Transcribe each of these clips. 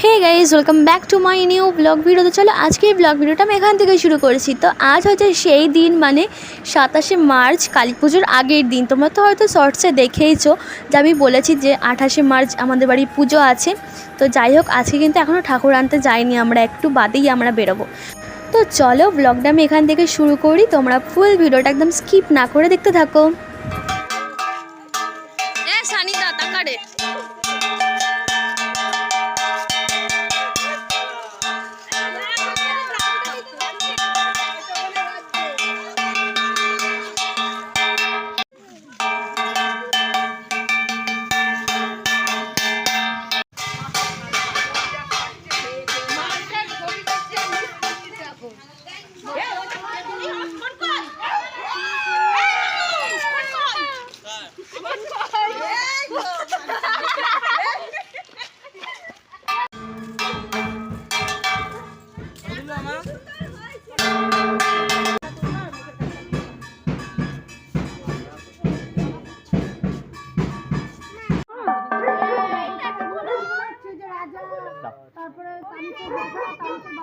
Hey guys welcome back to my new vlog video. তো চলো আজকে এই ব্লগ ভিডিওটা আমি এখান থেকে শুরু করেছি। তো আজ হচ্ছে সেই দিন, মানে 27শে মার্চ, কালী পুজোর আগের দিন। তোমরা তো হয়তো শর্টসে দেখেইছো যে আমি বলেছি যে 28শে মার্চ আমাদের বাড়ি পুজো আছে। তো যাই হোক, আজকে কিন্তু এখনও ঠাকুর আনতে যাইনি, আমরা একটু বাদেই আমরা বেরোবো। তো চলো ব্লগটা আমি এখান থেকে শুরু করি, তোমরা ফুল ভিডিওটা একদম স্কিপ না করে দেখতে থাকো।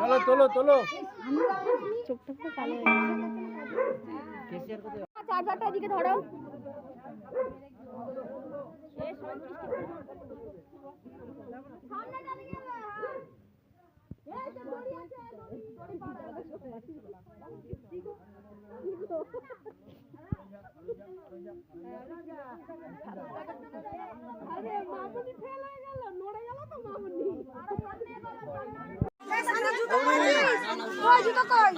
চলো তোলো তোলো চার্জারটা এদিকে ধরো। আরে মামুনি ফেল হয়ে গেল, নড়ে গেল তো মামুনি। জুতো কই?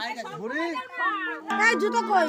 জুতো কই?